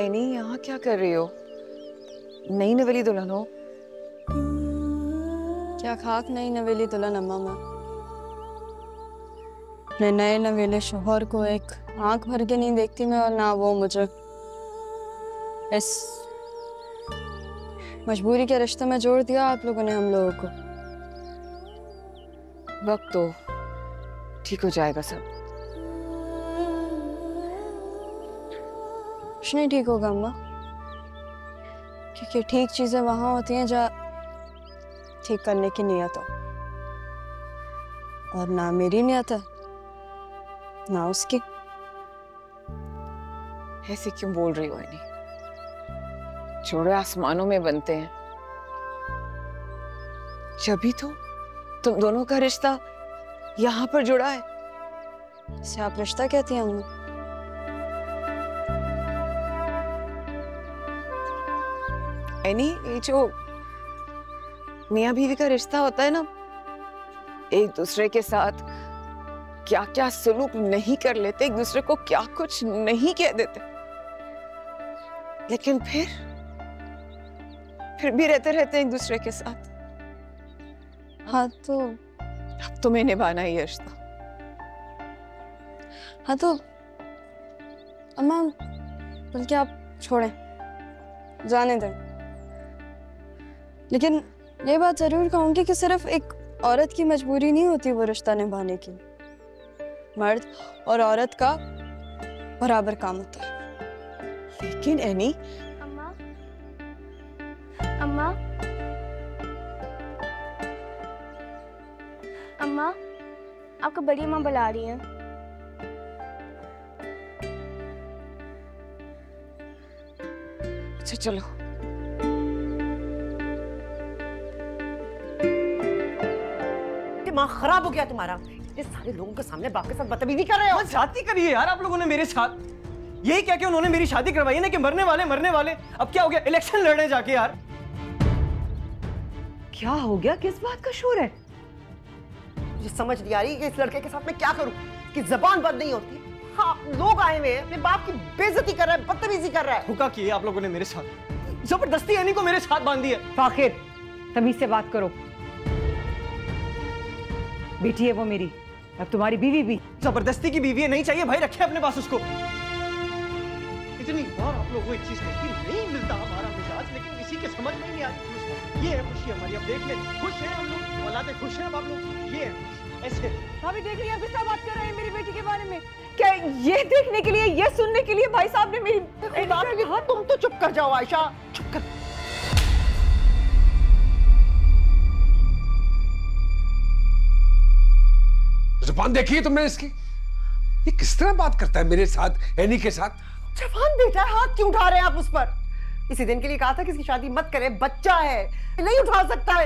Any यहाँ क्या कर रही हो? नई नवेली दुल्हन हो? क्या खाक नई नवेली दुल्हन अम्मा मैं। अपने नए नवेले शोहर को एक आंख भर के नहीं देखती मैं, और ना वो मुझे। इस मजबूरी के रिश्ते में जोड़ दिया आप लोगों ने हम लोगों को। वक्त तो ठीक हो जाएगा सब। कुछ नहीं ठीक होगा अम्मा, क्योंकि ठीक चीजें वहां होती हैं जहाँ ठीक करने की नियत हो, और ना मेरी नियत है ना उसकी। ऐसे क्यों बोल रही हो एनी? जोड़े आसमानों में बनते हैं, जभी तो तुम दोनों का रिश्ता यहाँ पर जुड़ा है। इसे आप रिश्ता कहती हैं अम्मा? एनी, ये जो मियाँ बीवी का रिश्ता होता है ना, एक दूसरे के साथ क्या क्या सुलूक नहीं कर लेते, एक दूसरे को क्या कुछ नहीं कह देते, लेकिन फिर भी रहते रहते एक दूसरे के साथ। हाँ तो अब तुम्हें निभाना ही है रिश्ता। हाँ तो अम्मा, बल्कि आप छोड़ें, जाने दें। लेकिन ये बात जरूर कहूंगी कि सिर्फ एक औरत की मजबूरी नहीं होती वो रिश्ता निभाने की। मर्द और औरत का बराबर काम होता है। लेकिन एनी, अम्मा, अम्मा, अम्मा, आपको बड़ी अम्मा बुला रही हैं। अच्छा चलो। दिमाग खराब हो गया तुम्हारा? ये सारे लोगों के सामने बाप के साथ बदतमीजी कर रहे हो। शादी करी है यार आप लोगों ने मेरे साथ। यही क्या कि उन्होंने मेरी शादी करवाई है ना कि मरने वाले। अब क्या हो गया, इलेक्शन लड़ने जाके यार। क्या हो गया? किस बात का शोर है? मुझे समझ नहीं आ रही कि इस लड़के के साथ मैं क्या करूं कि जबान बंद नहीं होती। हाँ, लोग आए हुए हैं, अपने बाप की बेइज्जती कर रहा है, बदतमीजी कर रहा है। धोखा किया आप लोगों ने मेरे साथ, जबरदस्ती एनी को मेरे साथ बांध दिया। फाखिर, तमीज से बात करो। बेटी है वो मेरी, अब तुम्हारी बीवी भी। जबरदस्ती की बीवी है, नहीं चाहिए भाई, रखे अपने पास उसको। इतनी बार आप लोगों को एक चीज कहती, नहीं मिलता हमारा मिजाज, लेकिन किसी के समझ में नहीं आती। ये है खुशी हमारी, अब देख ले, खुश हैं हम लोग, औलादे खुश हैं अब आप लोग। ये है ऐसे। भाभी देख रही है, गुस्सा बात कर रहे हैं मेरी बेटी के बारे में। क्या ये देखने के लिए, ये सुनने के लिए भाई साहब ने मेरी तुम तो चुप कर जाओ आयशा, चुप कर। जुबान देखी है तुमने इसकी? ये किस तरह बात करता है मेरे साथ, एनी के साथ? जवान बेटा है, हाथ क्यों उठा रहे हैं आप उस पर? इसी दिन के लिए कहा था कि इसकी शादी मत करे, बच्चा है, नहीं उठा सकता है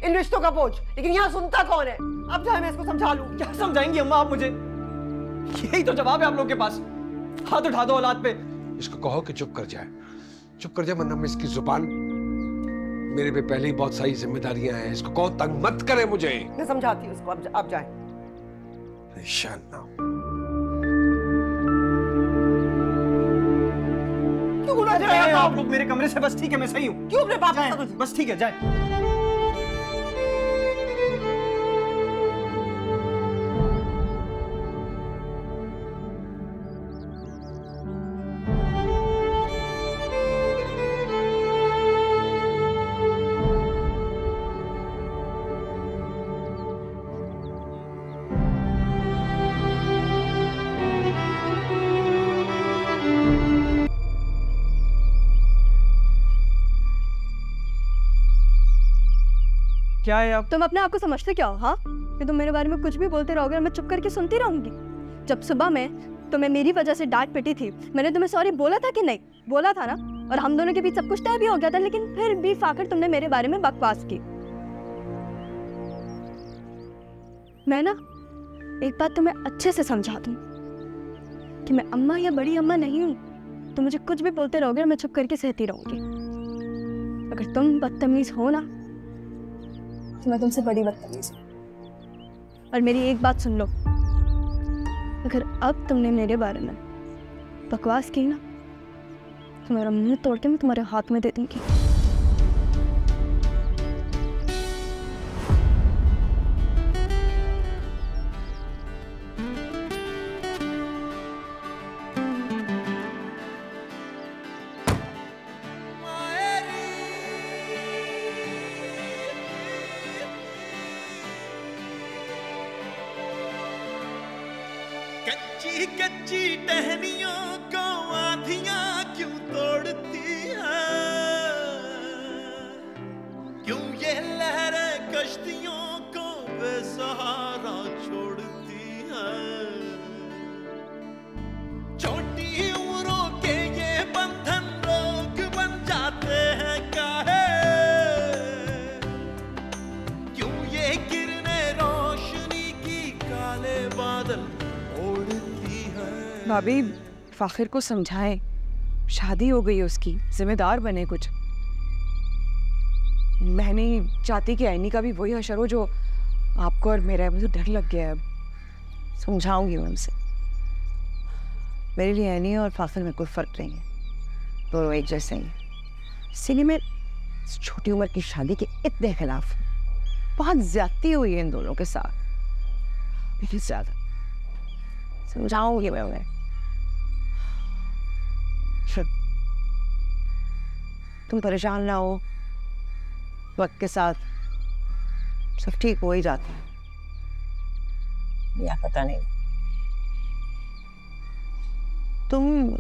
इन रिश्तों का बोझ। लेकिन यहाँ सुनता कौन है? अब चाहे मैं इसको समझा लूं। क्या समझाएंगी अम्मा आप मुझे? यही तो जवाब है आप लोग के पास, हाथ उठा दो औलाद पे। इसको कहो कि चुप कर जाए, वरना मैं इसकी जुबान, मेरे पे पहले ही बहुत सारी जिम्मेदारियां हैं। इसको कहो तंग मत करे मुझे। मैं समझाती हूँ उसको, अब जाए। परेशान ना हो। क्यों उलझ रहे हैं आप लोग मेरे कमरे से? बस ठीक है, मैं सही हूँ। क्यों अपने बाप जाए, को? बस ठीक है, जाए। क्या है आप? तुम अपने आप को समझते क्या हो? हाँ, कि तुम मेरे बारे में कुछ भी बोलते रहोगे और मैं चुप करके सुनती रहूंगी? जब सुबह में तुम्हें मेरी वजह से डांट पिटी थी, मैंने तुम्हें सॉरी बोला था कि नहीं? बोला था ना? और हम दोनों के बीच सब कुछ तय भी हो गया था, लेकिन फिर भी फाखिर तुमने मेरे बारे में बकवास की। मैं ना एक बात तुम्हें अच्छे से समझा दूं कि मैं अम्मा या बड़ी अम्मा नहीं हूं। तुम मुझे कुछ भी बोलते रहोगे और मैं चुप करके सहती रहूंगी। अगर तुम बदतमीज हो ना, तो मैं तुमसे बड़ी बदतमीज हूँ। और मेरी एक बात सुन लो, अगर अब तुमने मेरे बारे में बकवास की ना, तुम्हारा मुंह तोड़ के मैं तुम्हारे हाथ में दे दूंगी। कच्ची कच्ची टहनियों को आंधियां क्यों तोड़ती है, क्यों ये लहरें कश्तियों को बेसहारा छोड़ती है। छोटी उम्रों के ये बंधन रोग बन जाते हैं काहे, क्यों ये किरणें रोशनी की काले बादल ओढ़ती है। भाभी फाखिर को समझाएं, शादी हो गई है उसकी, जिम्मेदार बने कुछ। मैं नहीं चाहती कि ऐनी का भी वही हशर हो जो आपको और मेरा है। मुझे डर लग गया है अब। समझाऊंगी मैं उनसे। मेरे लिए ऐनी और फाखिर में कोई फर्क नहीं है, दोनों एक जैसे ही। इसीलिए मैं इस छोटी उम्र की शादी के इतने खिलाफ हूं। बहुत ज्यादती हुई है इन दोनों के साथ, बहुत ज्यादा। समझाऊंगी मैं उन्हें। तुम परेशान ना हो, वक्त के साथ सब ठीक हो ही जाता है, या पता नहीं। तुम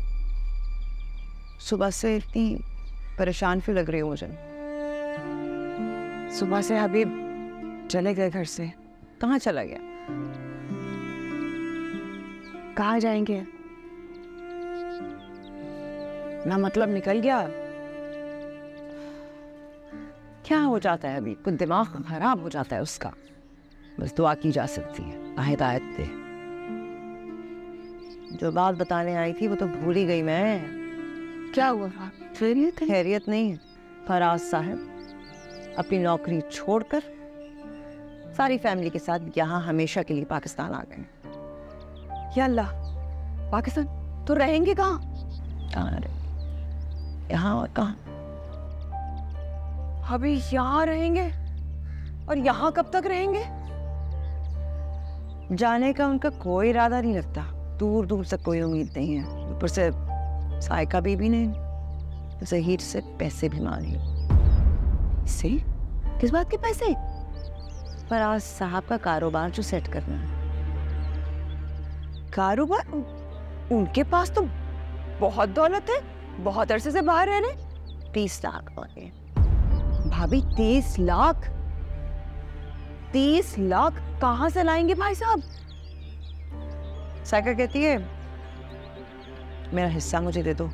सुबह से इतनी परेशान क्यों लग रही हो मुझे? सुबह से हबीब चले गए घर से। कहाँ चला गया? कहाँ जाएंगे? ना मतलब निकल गया। क्या हो जाता है अभी? कुछ दिमाग खराब हो जाता है उसका। बस दुआ की जा सकती है, हिदायत दे। जो बात बताने आई थी वो तो भूल ही गई मैं। क्या हुआ? खैरियत है? खैरियत नहीं। फराज साहब अपनी नौकरी छोड़कर सारी फैमिली के साथ यहाँ हमेशा के लिए पाकिस्तान आ गए। या अल्लाह, पाकिस्तान तो रहेंगे कहाँ? यहाँ और कहाँ? अभी यहाँ रहेंगे। और यहाँ कब तक रहेंगे? जाने का उनका कोई इरादा नहीं लगता। दूर दूर तक कोई उम्मीद नहीं है। ऊपर से साइका बीबी ने ज़हीर से पैसे भी मांगे। से? किस बात के पैसे? फराज साहब का कारोबार जो सेट करना है। कारोबार? उनके पास तो बहुत दौलत है, बहुत अरसे से बाहर रह रहे। 30 लाख मांगे। भाभी 30 लाख? 30 लाख कहाँ से लाएंगे भाई साहब? साइका कहती है मेरा हिस्सा मुझे दे दो,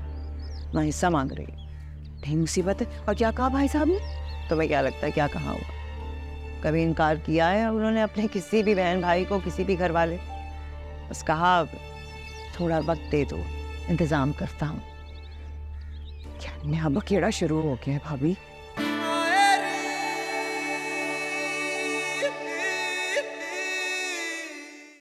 मैं हिस्सा मांग रही। नहीं मुसीबत है। और क्या कहा भाई साहब ने? तुम्हें क्या लगता है क्या कहा होगा? कभी इनकार किया है उन्होंने अपने किसी भी बहन भाई को, किसी भी घर वाले? बस कहा थोड़ा वक्त दे दो, इंतजाम करता हूँ। क्या नया बखेड़ा शुरू हो गया है भाभी?